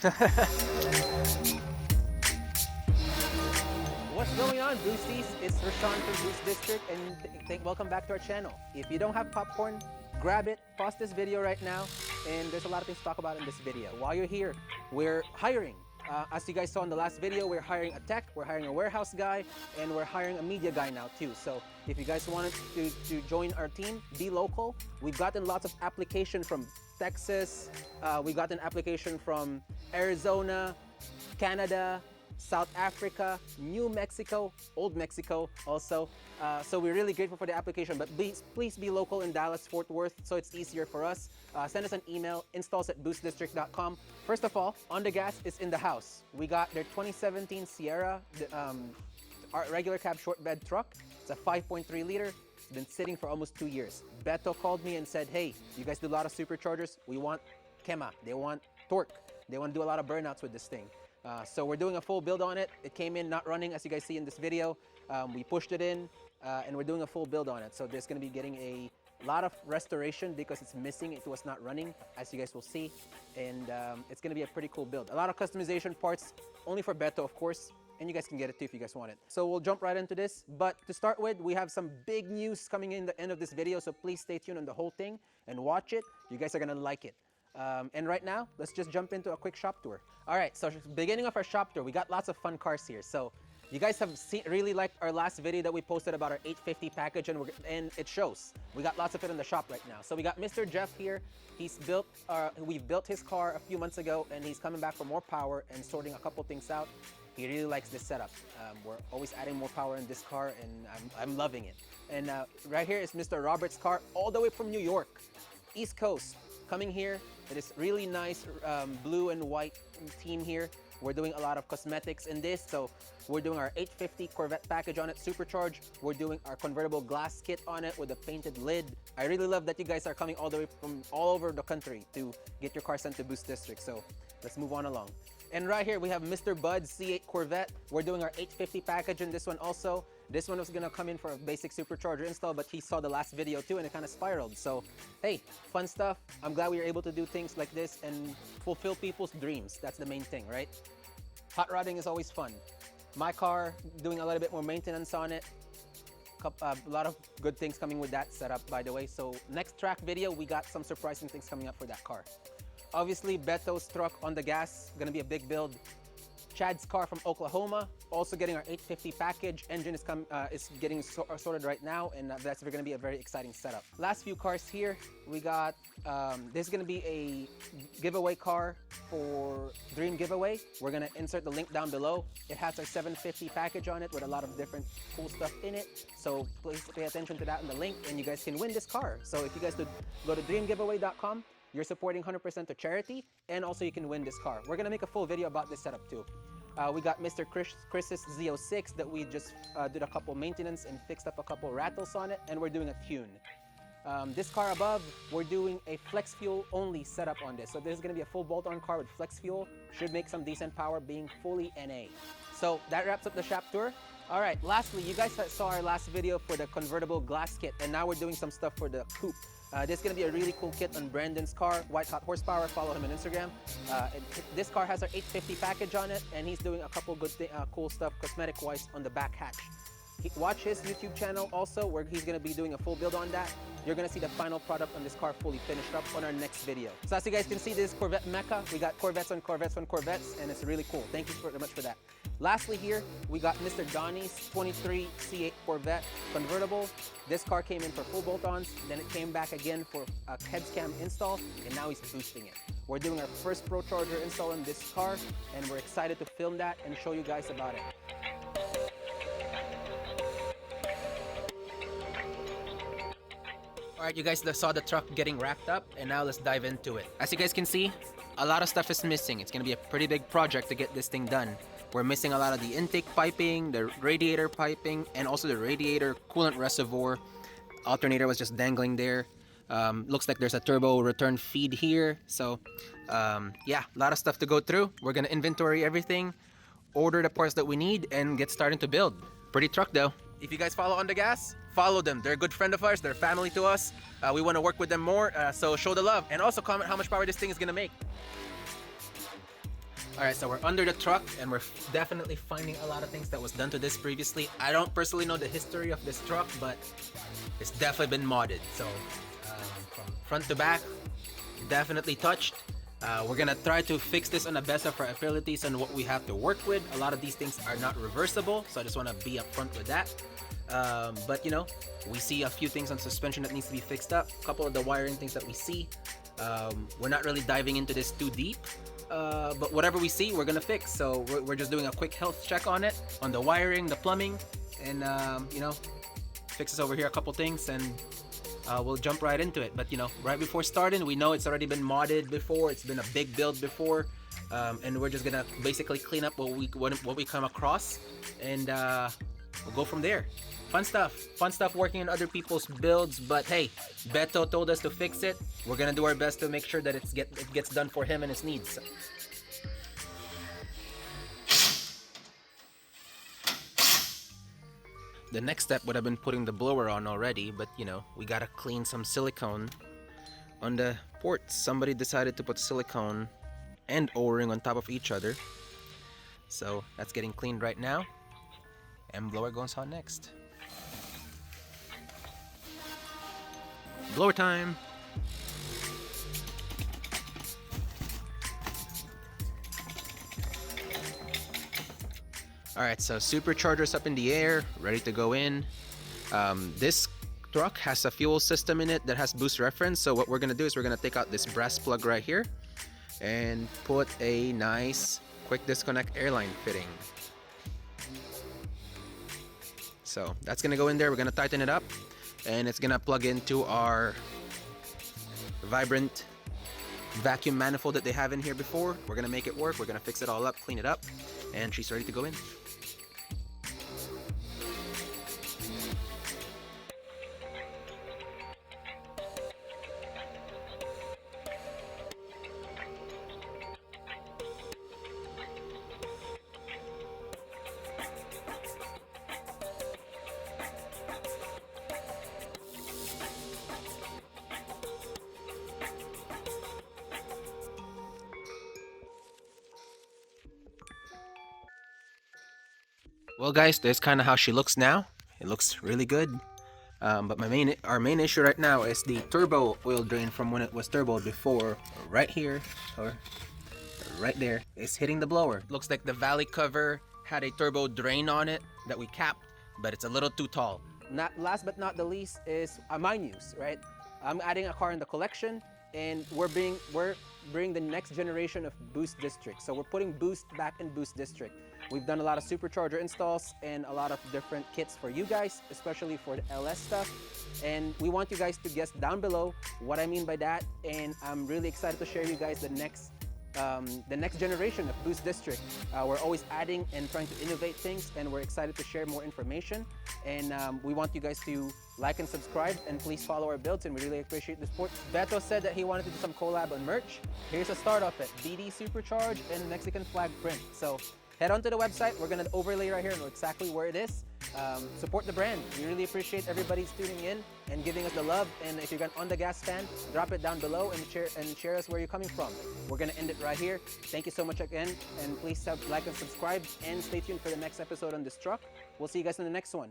What's going on, Boosties? It's Rashawn from Boost District, and welcome back to our channel. If you don't have popcorn, grab it, pause this video right now, and there's a lot of things to talk about in this video. While you're here, we're hiring. As you guys saw in the last video, we're hiring a tech, we're hiring a warehouse guy, and we're hiring a media guy now too. So if you guys wanted to join our team, be local. We've gotten lots of application from Texas, we got an application from Arizona, Canada, South Africa, New Mexico, Old Mexico also. So we're really grateful for the application, but please be local in Dallas, Fort Worth, so it's easier for us. Send us an email, installs@boostdistrict.com. First of all, ONDGAS is in the house. We got their 2017 Sierra, our regular cab short bed truck. It's a 5.3 liter. It's been sitting for almost 2 years. Beto called me and said, hey, you guys do a lot of superchargers. We want Kema, they want torque. They want to do a lot of burnouts with this thing. So we're doing a full build on it. It came in not running, as you guys see in this video. We pushed it in, and we're doing a full build on it. So there's going to be getting a lot of restoration because it's missing. It was not running, as you guys will see. And it's going to be a pretty cool build. A lot of customization parts, only for Beto, of course. And you guys can get it too if you guys want it. So we'll jump right into this. But to start with, we have some big news coming in the end of this video. So please stay tuned on the whole thing and watch it. You guys are going to like it. And right now, let's just jump into a quick shop tour. All right, so beginning of our shop tour, we got lots of fun cars here. So you guys have really liked our last video that we posted about our 850 package, and it shows. We got lots of it in the shop right now. So we got Mr. Jeff here. We've built his car a few months ago, and he's coming back for more power and sorting a couple things out. He really likes this setup. We're always adding more power in this car, and I'm loving it. And right here is Mr. Robert's car, all the way from New York, East Coast. Coming here, it is really nice blue and white team here. We're doing a lot of cosmetics in this, so we're doing our 850 Corvette package on it, supercharged. We're doing our convertible glass kit on it with a painted lid. I really love that you guys are coming all the way from all over the country to get your car sent to Boost District, so let's move on along. And right here we have Mr. Bud's C8 Corvette. We're doing our 850 package in this one also. This one was gonna come in for a basic supercharger install, but he saw the last video too and it kind of spiraled. So, hey, fun stuff. I'm glad we were able to do things like this and fulfill people's dreams. That's the main thing, right? Hot rodding is always fun. My car, doing a little bit more maintenance on it. A lot of good things coming with that setup, by the way. So next track video, we got some surprising things coming up for that car. Obviously, Beto's truck ONDGAS, gonna be a big build. Chad's car from Oklahoma, also getting our 850 package. Engine is getting sorted right now, and that's going to be a very exciting setup. Last few cars here, we got, this is going to be a giveaway car for Dream Giveaway. We're going to insert the link down below. It has our 750 package on it with a lot of different cool stuff in it. So please pay attention to that in the link, and you guys can win this car. So if you guys go to dreamgiveaway.com, you're supporting 100% to charity, and also you can win this car. We're gonna make a full video about this setup too. We got Mr. Chris's Z06 that we just did a couple maintenance and fixed up a couple rattles on it, and we're doing a tune. This car above, we're doing a flex fuel only setup on this. So this is gonna be a full bolt-on car with flex fuel. Should make some decent power being fully NA. So that wraps up the shop tour. All right, lastly, you guys saw our last video for the convertible glass kit, and now we're doing some stuff for the coupe. This is going to be a really cool kit on Brandon's car, White Hot Horsepower. Follow him on Instagram. This car has our 850 package on it, and he's doing a couple good cool stuff cosmetic-wise on the back hatch. Watch his YouTube channel also, where he's going to be doing a full build on that. You're going to see the final product on this car fully finished up on our next video. So as you guys can see, this is Corvette Mecca. We got Corvettes on Corvettes on Corvettes, and it's really cool. Thank you very much for that. Lastly here, we got Mr. Donnie's 23 C8 Corvette convertible. This car came in for full bolt-ons, then it came back again for a head cam install, and now he's boosting it. We're doing our first Pro Charger install in this car, and we're excited to film that and show you guys about it. All right, you guys saw the truck getting wrapped up, and now let's dive into it. As you guys can see, a lot of stuff is missing. It's gonna be a pretty big project to get this thing done. We're missing a lot of the intake piping, the radiator piping, and also the radiator coolant reservoir. Alternator was just dangling there. Looks like there's a turbo return feed here. So yeah, a lot of stuff to go through. We're gonna inventory everything, order the parts that we need, and get started to build. Pretty truck though. If you guys follow ONDGAS, follow them. They're a good friend of ours. They're family to us. We want to work with them more, so show the love. And also comment how much power this thing is gonna make. Alright, so we're under the truck and we're definitely finding a lot of things that was done to this previously. I don't personally know the history of this truck, but it's definitely been modded. So from front to back, definitely touched. We're gonna try to fix this on the best of our abilities and what we have to work with. A lot of these things are not reversible, so I just want to be upfront with that. But you know, we see a few things on suspension that needs to be fixed up. A couple of the wiring things that we see. We're not really diving into this too deep, but whatever we see, we're gonna fix. So we're just doing a quick health check on it, on the wiring, the plumbing, and you know, fixes over here a couple things, and we'll jump right into it. But you know, right before starting, we know it's already been modded before. It's been a big build before, and we're just gonna basically clean up what we come across, and we'll go from there. Fun stuff working on other people's builds. But hey, Beto told us to fix it. We're gonna do our best to make sure that it gets done for him and his needs. The next step would have been putting the blower on already, but you know, we gotta clean some silicone on the ports. Somebody decided to put silicone and O-ring on top of each other, so that's getting cleaned right now, and blower goes on next. Blower time. Alright, so superchargers up in the air, ready to go in. This truck has a fuel system in it that has boost reference, so what we're gonna do is we're gonna take out this brass plug right here and put a nice quick disconnect airline fitting. So that's gonna go in there. We're gonna tighten it up, and it's gonna plug into our vibrant vacuum manifold that they have in here before. We're gonna make it work. We're gonna fix it all up, clean it up, and she's ready to go in. Well guys, that's kind of how she looks now. It looks really good. But our main issue right now is the turbo oil drain from when it was turboed before. Right here, or right there, is hitting the blower. Looks like the valley cover had a turbo drain on it that we capped, but it's a little too tall. Last but not the least is my news, right? I'm adding a car in the collection, and we're bringing the next generation of Boost District. So we're putting Boost back in Boost District. We've done a lot of supercharger installs and a lot of different kits for you guys, especially for the LS stuff. And we want you guys to guess down below what I mean by that. And I'm really excited to share you guys the next generation of Boost District. We're always adding and trying to innovate things, and we're excited to share more information. And we want you guys to like and subscribe, and please follow our builds, and we really appreciate the support. Beto said that he wanted to do some collab on merch. Here's a start of it: BD Supercharged and Mexican flag print. So head on to the website. We're gonna overlay right here, know exactly where it is. Support the brand. We really appreciate everybody's tuning in and giving us the love. And if you're an ONDGAS fan, drop it down below and share us where you're coming from. We're gonna end it right here. Thank you so much again, and please like and subscribe, and stay tuned for the next episode on this truck. We'll see you guys in the next one.